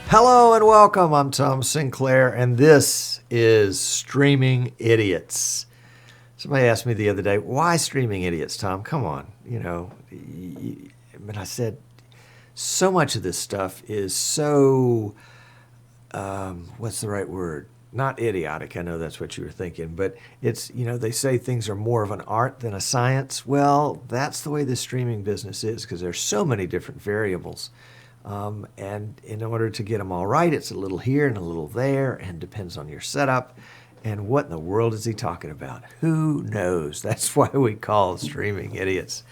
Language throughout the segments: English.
Hello and welcome. I'm Tom Sinclair, and this is Streaming Idiots. Somebody asked me the other day, why Streaming Idiots, Tom? Come on. And I said, so much of this stuff is so, what's the right word? Not idiotic. I know that's what you were thinking, but it's, they say things are more of an art than a science. Well, that's the way the streaming business is because there's so many different variables. And in order to get them all right, it's a little here and a little there and depends on your setup. And what in the world is he talking about? Who knows? That's why we call Streaming Idiots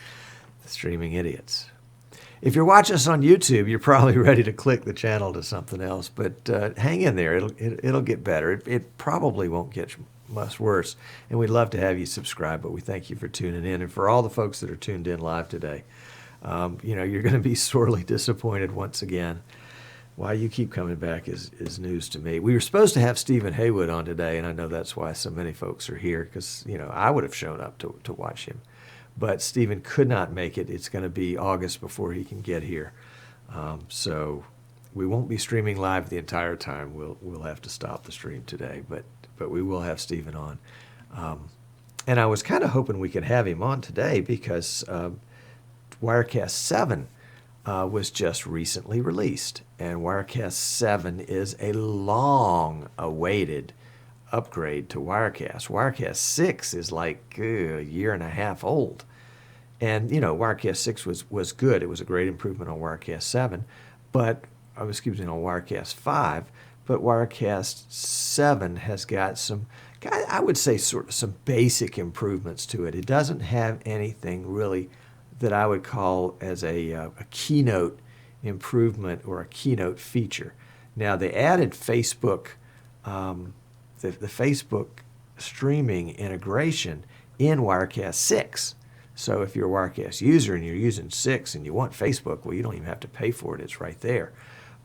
the Streaming Idiots. If you're watching us on YouTube, you're probably ready to click the channel to something else, but hang in there. It'll get better. It probably won't get much worse. And we'd love to have you subscribe, but we thank you for tuning in. And for all the folks that are tuned in live today, you're going to be sorely disappointed once again. Why you keep coming back is news to me. We were supposed to have Stephen Haywood on today, and I know that's why so many folks are here, because, I would have shown up to watch him. But Stephen could not make it. It's going to be August before he can get here. So we won't be streaming live the entire time. We'll have to stop the stream today, but we will have Stephen on. And I was kind of hoping we could have him on today because Wirecast 7 was just recently released, and Wirecast 7 is a long-awaited upgrade to Wirecast. Wirecast 6 is like a year and a half old, and Wirecast 6 was good. It was a great improvement on Wirecast 7, on Wirecast 5. But Wirecast 7 has got some, I would say, sort of some basic improvements to it. It doesn't have anything really that I would call as a keynote improvement or a keynote feature. Now, they added Facebook, the Facebook streaming integration in Wirecast 6. So if you're a Wirecast user and you're using 6 and you want Facebook, well, you don't even have to pay for it. It's right there.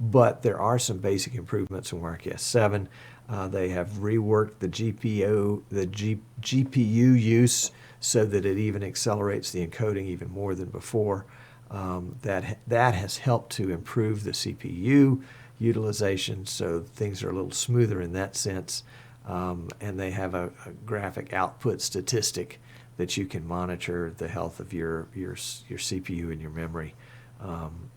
But there are some basic improvements in Wirecast 7. They have reworked the GPU use so that it even accelerates the encoding even more than before. That has helped to improve the CPU utilization, so things are a little smoother in that sense. And they have a graphic output statistic that you can monitor the health of your CPU and your memory,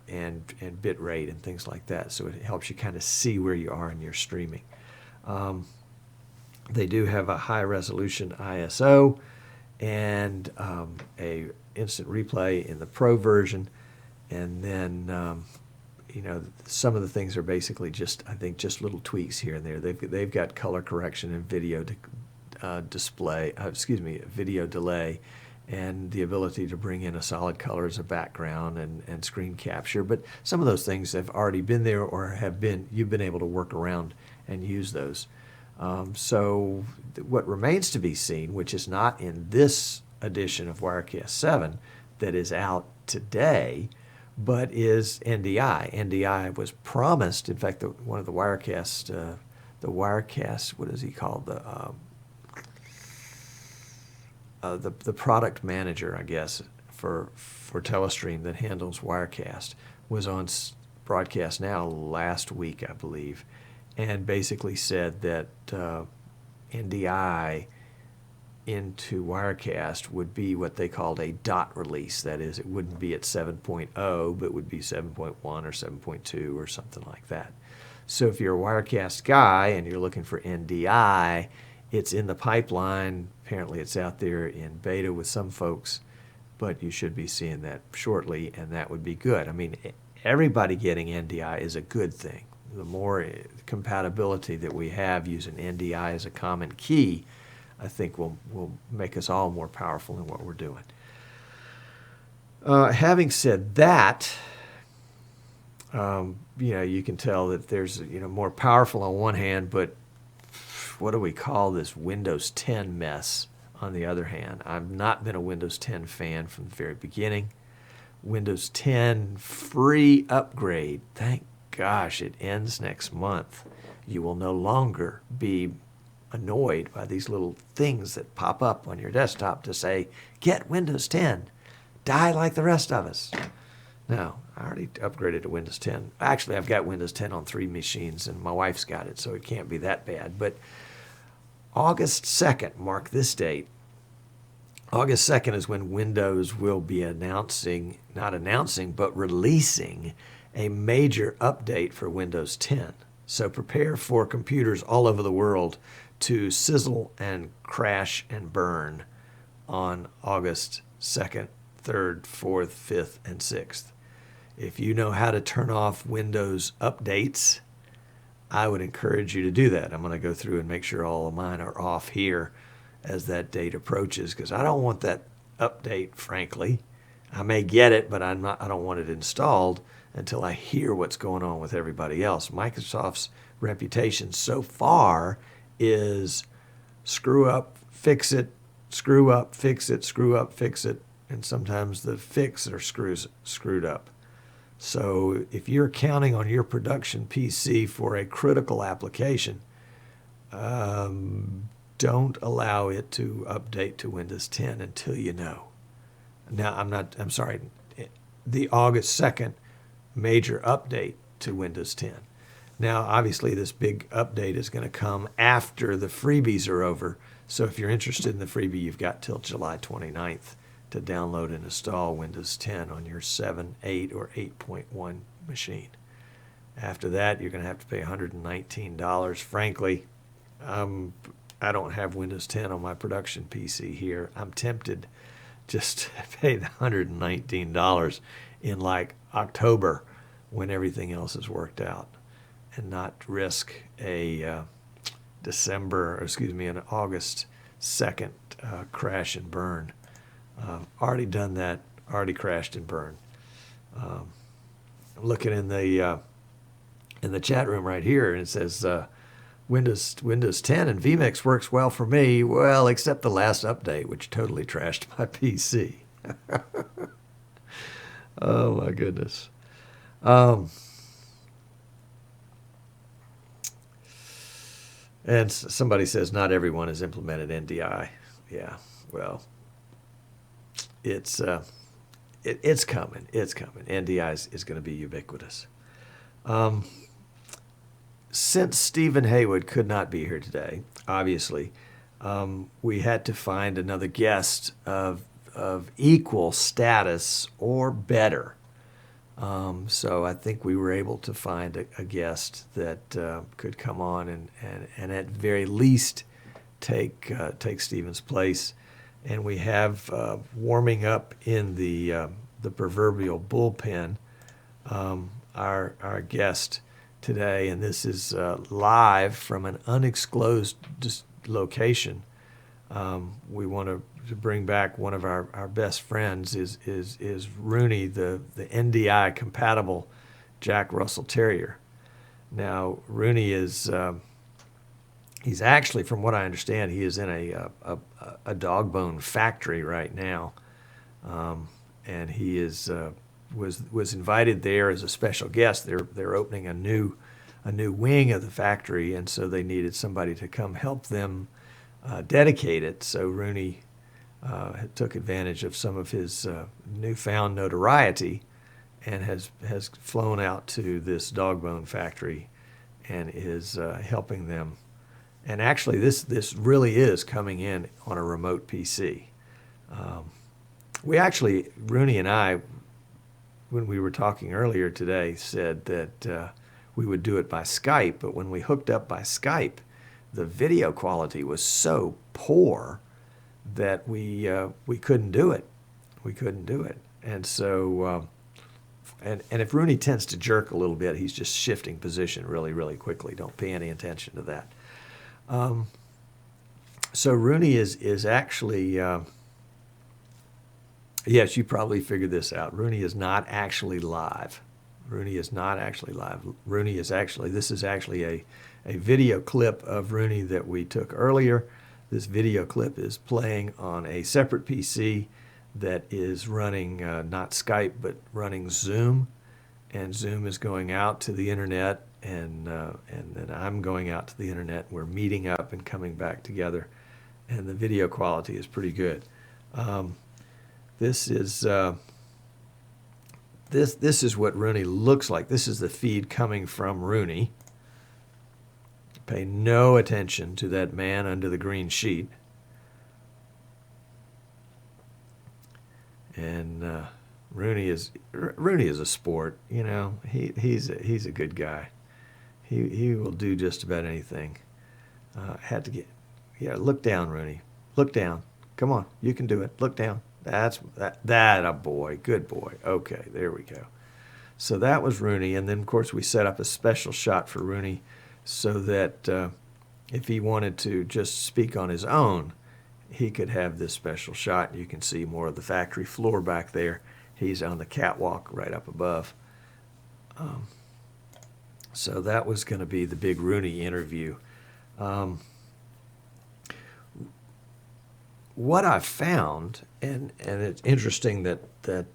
and bit rate and things like that. So it helps you kind of see where you are in your streaming. They do have a high resolution ISO and a instant replay in the Pro version, and then some of the things are basically just little tweaks here and there. They've got color correction and video video delay, and the ability to bring in a solid color as a background and screen capture. But some of those things have already been there or you've been able to work around and use those. So what remains to be seen, which is not in this edition of Wirecast 7 that is out today, but is NDI. NDI was promised. In fact, one of the Wirecast, what is he called? The product manager, I guess, for Telestream that handles Wirecast was on Broadcast Now last week, I believe, and basically said that NDI into Wirecast would be what they called a dot release. That is, it wouldn't be at 7.0, but would be 7.1 or 7.2 or something like that. So if you're a Wirecast guy and you're looking for NDI, it's in the pipeline. Apparently it's out there in beta with some folks, but you should be seeing that shortly, and that would be good. I mean, everybody getting NDI is a good thing. The more compatibility that we have using NDI as a common key, I think will make us all more powerful in what we're doing. Having said that, you can tell that there's more powerful on one hand, but what do we call this Windows 10 mess on the other hand? I've not been a Windows 10 fan from the very beginning. Windows 10 free upgrade, thank gosh, it ends next month. You will no longer be annoyed by these little things that pop up on your desktop to say, get Windows 10, die like the rest of us. No, I already upgraded to Windows 10. Actually, I've got Windows 10 on 3 machines, and my wife's got it, so it can't be that bad. But August 2nd, mark this date. August 2nd is when Windows will be not announcing, but releasing a major update for Windows 10. So prepare for computers all over the world to sizzle and crash and burn on August 2nd, 3rd, 4th, 5th, and 6th. If you know how to turn off Windows updates, I would encourage you to do that. I'm going to go through and make sure all of mine are off here as that date approaches, because I don't want that update, frankly. I may get it, but I don't want it installed until I hear what's going on with everybody else. Microsoft's reputation so far is screw up, fix it, screw up, fix it, screw up, fix it, and sometimes the fix are screwed up. So if you're counting on your production PC for a critical application, don't allow it to update to Windows 10 until you know. Now, I'm sorry, the August 2nd major update to Windows 10. Now, obviously, this big update is going to come after the freebies are over. So if you're interested in the freebie, you've got till July 29th to download and install Windows 10 on your 7, 8, or 8.1 machine. After that, you're going to have to pay $119. Frankly, I don't have Windows 10 on my production PC here. I'm tempted just to pay the $119 in like October when everything else is worked out and not risk a an August 2nd crash and burn. Already done that, already crashed and burned. I'm looking in the chat room right here, and it says Windows 10 and vMix works well for me. Well, except the last update, which totally trashed my PC. Oh my goodness. And somebody says not everyone has implemented NDI. Yeah, well, it's coming. It's coming. NDI is going to be ubiquitous. Since Stephen Haywood could not be here today, obviously, we had to find another guest of equal status or better. So I think we were able to find a guest that could come on and at very least take Stephen's place. And we have warming up in the proverbial bullpen our guest today, and this is live from an undisclosed location. We want to bring back one of our best friends is Rooney, the NDI compatible Jack Russell Terrier. Now Rooney is he's actually, from what I understand, he is in a dog bone factory right now, and he is was invited there as a special guest. They're opening a new wing of the factory, and so they needed somebody to come help them dedicate it. So Rooney took advantage of some of his newfound notoriety and has flown out to this dog bone factory and is helping them. And actually, this really is coming in on a remote PC. Rooney and I, when we were talking earlier today, said that we would do it by Skype, but when we hooked up by Skype, the video quality was so poor that we couldn't do it. We couldn't do it. And so, and if Rooney tends to jerk a little bit, he's just shifting position really, really quickly. Don't pay any attention to that. So Rooney is actually, yes, you probably figured this out. Rooney is not actually live. Rooney is not actually live. Rooney is actually, this is actually a video clip of Rooney that we took earlier. This video clip is playing on a separate PC that is running not Skype, but running Zoom. And Zoom is going out to the internet, and then I'm going out to the internet. We're meeting up and coming back together, and the video quality is pretty good. This is this is what Rooney looks like. This is the feed coming from Rooney. Pay no attention to that man under the green sheet. And Rooney is a sport, you know. He's a good guy. He will do just about anything. Had to get, yeah. Look down, Rooney. Look down. Come on, you can do it. Look down. That a boy. Good boy. Okay, there we go. So that was Rooney, and then of course we set up a special shot for Rooney, so that if he wanted to just speak on his own, he could have this special shot. You can see more of the factory floor back there. He's on the catwalk right up above. So that was going to be the big Rooney interview. What I found, and it's interesting that the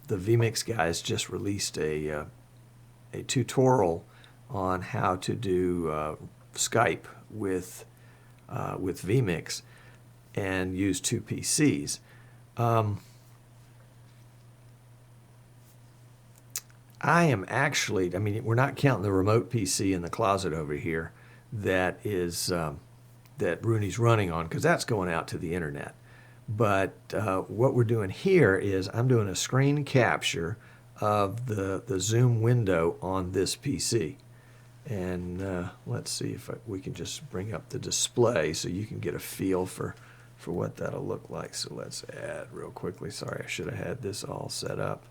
vMix guys just released a tutorial on how to do Skype with vMix and use two PCs. I am actually, I mean, we're not counting the remote PC in the closet over here that is that Rooney's running on, because that's going out to the internet. But what we're doing here is I'm doing a screen capture of the Zoom window on this PC. And let's see if we can just bring up the display so you can get a feel for what that'll look like. So let's add real quickly. Sorry, I should have had this all set up.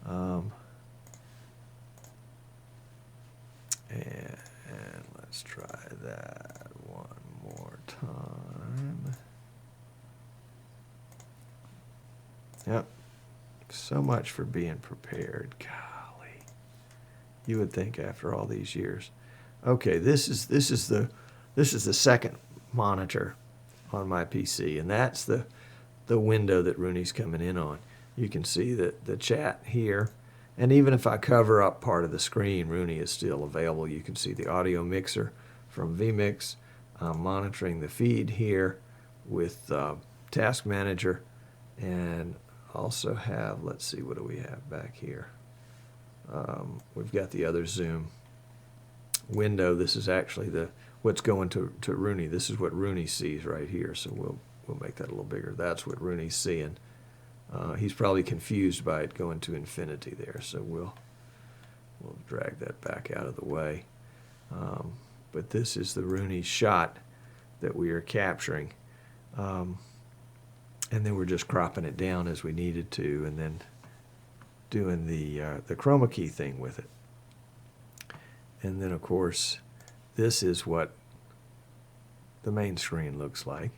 And let's try that one more time. Yep. So much for being prepared. Golly. You would think after all these years. Okay, this is the second monitor on my PC, and that's the window that Rooney's coming in on. You can see the chat here. And even if I cover up part of the screen, Rooney is still available. You can see the audio mixer from vMix. I'm monitoring the feed here with Task Manager, and also have, let's see, what do we have back here? We've got the other Zoom window. This is actually what's going to Rooney. This is what Rooney sees right here. So we'll make that a little bigger. That's what Rooney's seeing. He's probably confused by it going to infinity there, so we'll drag that back out of the way. But this is the Rooney shot that we are capturing. And then we're just cropping it down as we needed to, and then doing the chroma key thing with it. And then, of course, this is what the main screen looks like.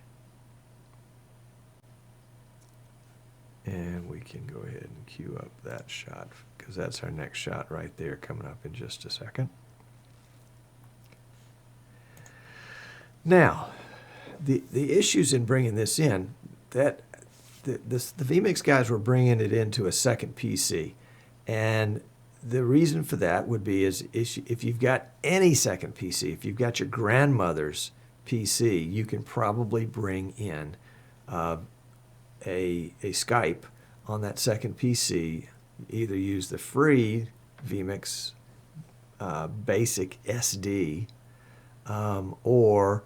And we can go ahead and cue up that shot, because that's our next shot right there coming up in just a second. Now, the issues in bringing this in, that the vMix guys were bringing it into a second PC. And the reason for that would be is if you've got any second PC, if you've got your grandmother's PC, you can probably bring in a Skype on that second PC. Either use the free vMix Basic SD, or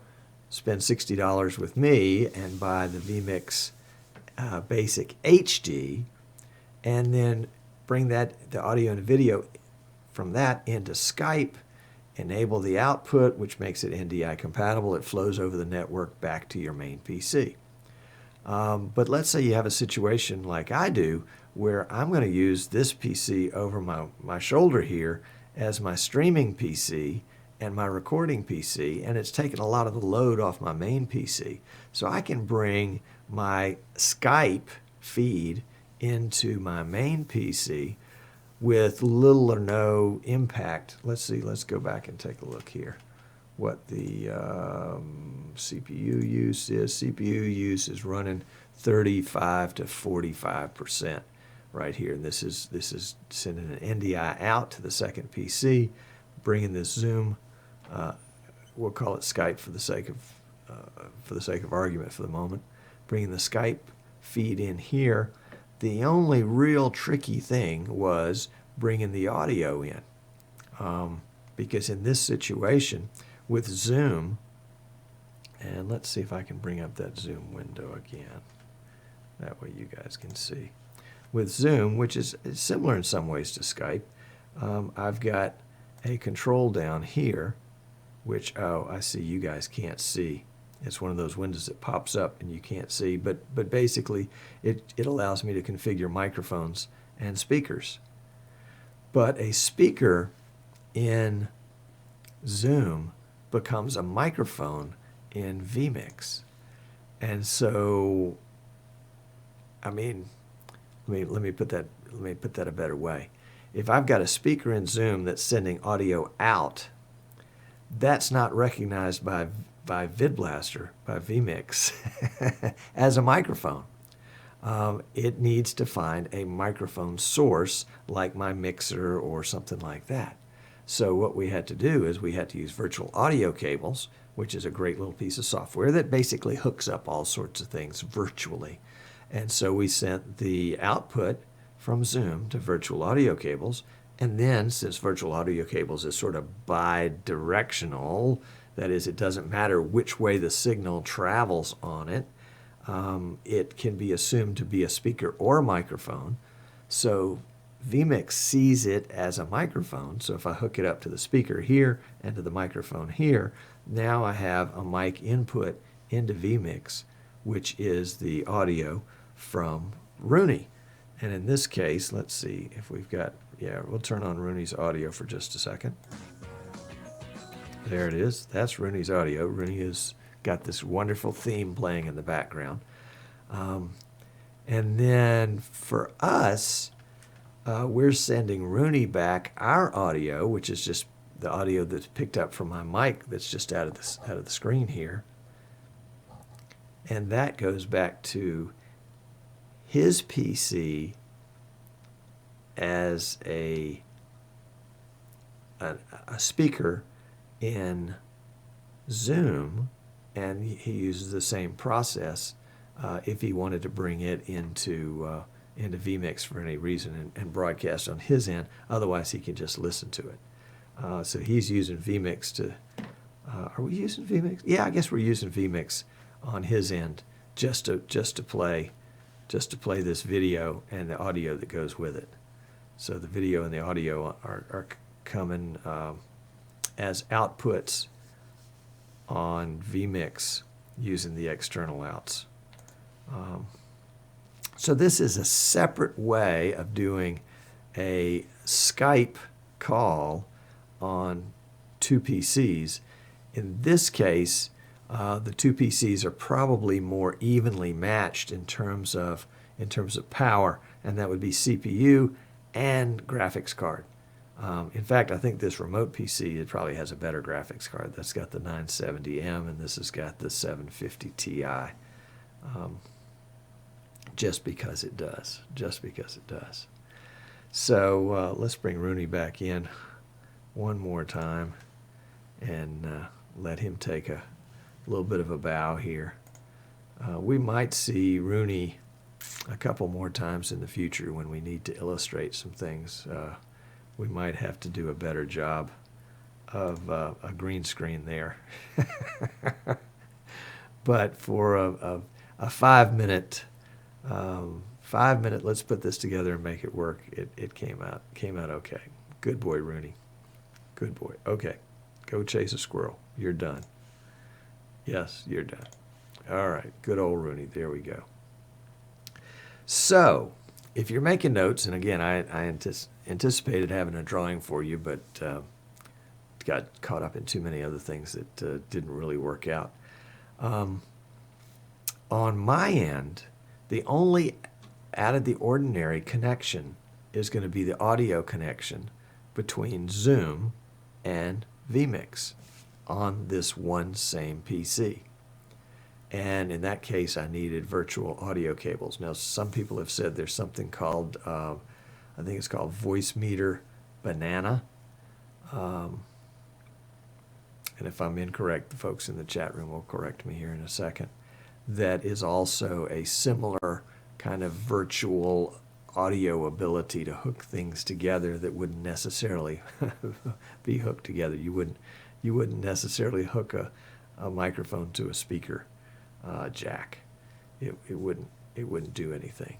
spend $60 with me and buy the vMix Basic HD, and then bring the audio and video from that into Skype, enable the output, which makes it NDI compatible. It flows over the network back to your main PC. But let's say you have a situation like I do, where I'm going to use this PC over my shoulder here as my streaming PC and my recording PC, and it's taking a lot of the load off my main PC. So I can bring my Skype feed into my main PC with little or no impact. Let's see, let's go back and take a look here what the CPU use is. CPU use is running 35 to 45% right here. And this is sending an NDI out to the second PC, bringing this Zoom, we'll call it Skype for the sake of argument for the moment, bringing the Skype feed in here. The only real tricky thing was bringing the audio in. Because in this situation with Zoom, and let's see if I can bring up that Zoom window again. That way you guys can see. With Zoom, which is similar in some ways to Skype, I've got a control down here, which, oh, I see you guys can't see. It's one of those windows that pops up and you can't see, but basically it allows me to configure microphones and speakers. But a speaker in Zoom becomes a microphone in vMix. And so, I mean, let me put that a better way. If I've got a speaker in Zoom that's sending audio out, that's not recognized by VidBlaster, by vMix, as a microphone. It needs to find a microphone source like my mixer or something like that. So what we had to do is we had to use virtual audio cables, which is a great little piece of software that basically hooks up all sorts of things virtually. And so we sent the output from Zoom to virtual audio cables. And then, since virtual audio cables is sort of bi-directional, that is, it doesn't matter which way the signal travels on it, it can be assumed to be a speaker or a microphone. So vMix sees it as a microphone. So if I hook it up to the speaker here and to the microphone here, now I have a mic input into vMix, which is the audio from Rooney. And in this case, let's see if we've got, yeah, we'll turn on Rooney's audio for just a second. There it is. That's Rooney's audio. Rooney has got this wonderful theme playing in the background. And then for us, we're sending Rooney back our audio, which is just the audio that's picked up from my mic that's just out of the screen here. And that goes back to his PC as a speaker in Zoom, and he uses the same process if he wanted to bring it into vMix for any reason and broadcast on his end. Otherwise, he can just listen to it. So he's using vMix to. Are we using vMix? Yeah, I guess we're using vMix on his end just to play this video and the audio that goes with it. So the video and the audio are coming as outputs on vMix using the external outs. So this is a separate way of doing a Skype call on two PCs. In this case, the two PCs are probably more evenly matched in terms of power, and that would be CPU and graphics card. In fact, I think this remote PC, it probably has a better graphics card. That's got the 970M, and this has got the 750 Ti. Just because it does. So let's bring Rooney back in one more time and let him take a little bit of a bow here. We might see Rooney a couple more times in the future when we need to illustrate some things. We might have to do a better job of a green screen there. But for a 5-minute, let's put this together and make it work. It came out okay. Good boy, Rooney. Good boy. Okay, go chase a squirrel. You're done. Yes, you're done. All right, good old Rooney. There we go. So, if you're making notes, and again, I anticipated having a drawing for you, but got caught up in too many other things that didn't really work out. On my end, the only out of the ordinary connection is going to be the audio connection between Zoom and vMix on this one same PC. And in that case, I needed virtual audio cables. Now, some people have said there's something called, I think it's called Voice Meter Banana. And if I'm incorrect, the folks in the chat room will correct me here in a second. That is also a similar kind of virtual audio ability to hook things together that wouldn't necessarily be hooked together. You wouldn't necessarily hook a microphone to a speaker jack. It wouldn't do anything.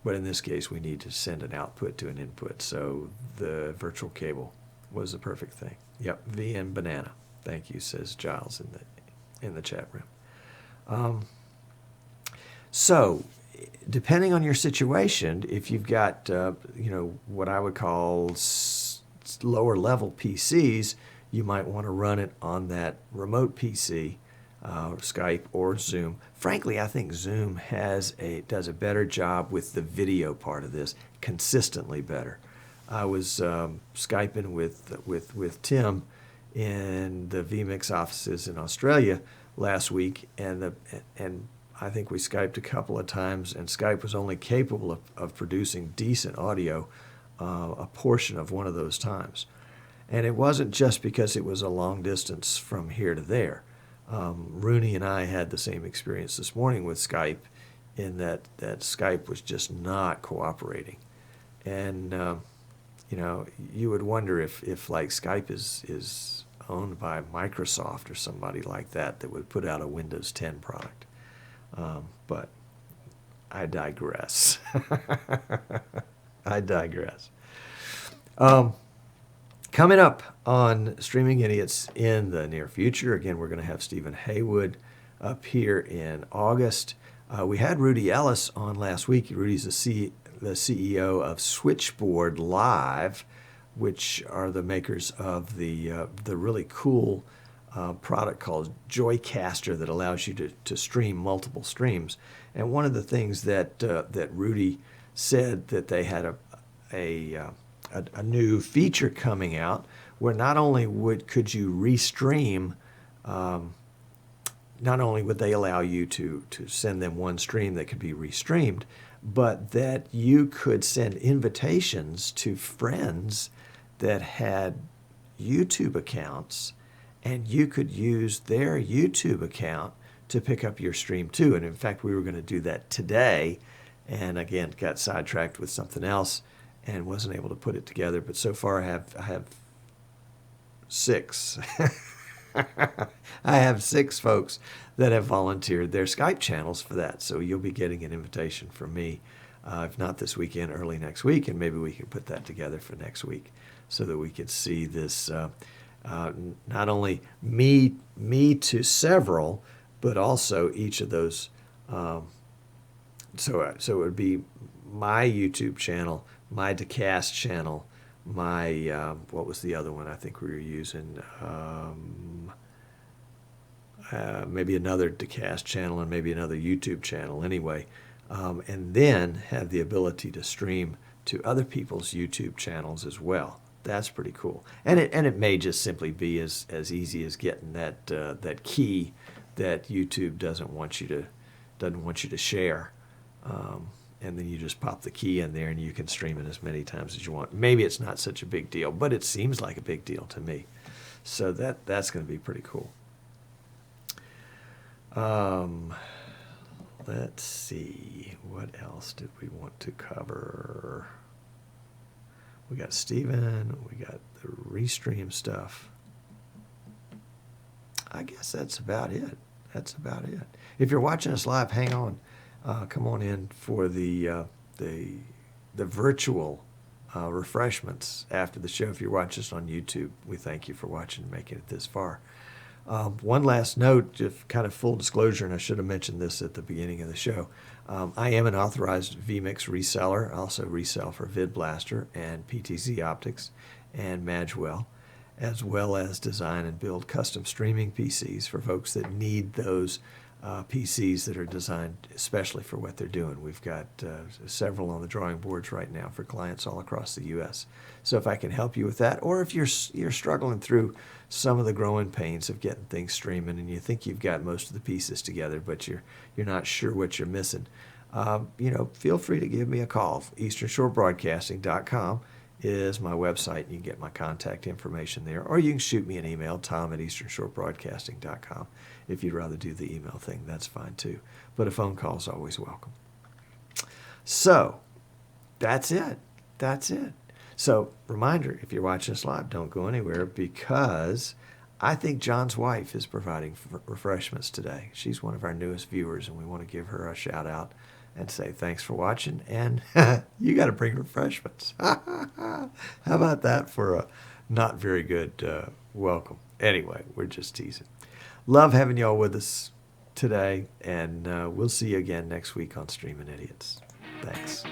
But in this case, we need to send an output to an input, so the virtual cable was the perfect thing. Yep, VN banana. Thank you, says Giles in the chat room. So, depending on your situation, if you've got what I would call lower level PCs, you might want to run it on that remote PC, Skype or Zoom. Frankly, I think Zoom does a better job with the video part of this, consistently better. I was Skyping with Tim in the vMix offices in Australia last week, and I think we Skyped a couple of times, and Skype was only capable of producing decent audio a portion of one of those times. And it wasn't just because it was a long distance from here to there. Rooney and I had the same experience this morning with Skype, in that Skype was just not cooperating. And, you would wonder if like Skype is owned by Microsoft or somebody like that would put out a Windows 10 product. But I digress. I digress. Coming up on Streaming Idiots in the near future, again, we're going to have Stephen Haywood up here in August. We had Rudy Ellis on last week. Rudy's the CEO of Switchboard Live, which are the makers of the really cool product called Joycaster that allows you to stream multiple streams. And one of the things that Rudy said, that they had a new feature coming out where not only could you restream, not only would they allow you to send them one stream that could be restreamed, but that you could send invitations to friends that had YouTube accounts, and you could use their YouTube account to pick up your stream too. And in fact, we were going to do that today, and again, got sidetracked with something else and wasn't able to put it together. But so far, I have 6. I have 6 folks that have volunteered their Skype channels for that. So you'll be getting an invitation from me, if not this weekend, early next week, and maybe we can put that together for next week so that we could see this, not only me to several, but also each of those. So it would be my YouTube channel, my Decast channel, my, what was the other one I think we were using? Maybe another Decast channel and maybe another YouTube channel anyway. And then have the ability to stream to other people's YouTube channels as well. That's pretty cool. And it may just simply be as easy as getting that key that YouTube doesn't want you to share. And then you just pop the key in there and you can stream it as many times as you want. Maybe it's not such a big deal, but it seems like a big deal to me. So that's going to be pretty cool. Let's see, what else did we want to cover? We got Steven, we got the restream stuff. I guess that's about it. If you're watching us live, hang on. Come on in for the virtual refreshments after the show. If you're watching us on YouTube, we thank you for watching and making it this far. One last note, just kind of full disclosure, and I should have mentioned this at the beginning of the show. I am an authorized vMix reseller. I also resell for VidBlaster and PTZ Optics and Magwell, as well as design and build custom streaming PCs for folks that need those PCs that are designed especially for what they're doing. We've got several on the drawing boards right now for clients all across the U.S. So if I can help you with that, or if you're struggling through some of the growing pains of getting things streaming and you think you've got most of the pieces together, but you're not sure what you're missing, feel free to give me a call. EasternShoreBroadcasting.com is my website. You can get my contact information there, or you can shoot me an email, tom@EasternShoreBroadcasting.com. If you'd rather do the email thing, that's fine too. But a phone call is always welcome. So that's it. That's it. So reminder, if you're watching us live, don't go anywhere because I think John's wife is providing refreshments today. She's one of our newest viewers, and we want to give her a shout out and say thanks for watching. And you got to bring refreshments. How about that for a not very good welcome? Anyway, we're just teasing. Love having y'all with us today, and we'll see you again next week on Streaming Idiots. Thanks.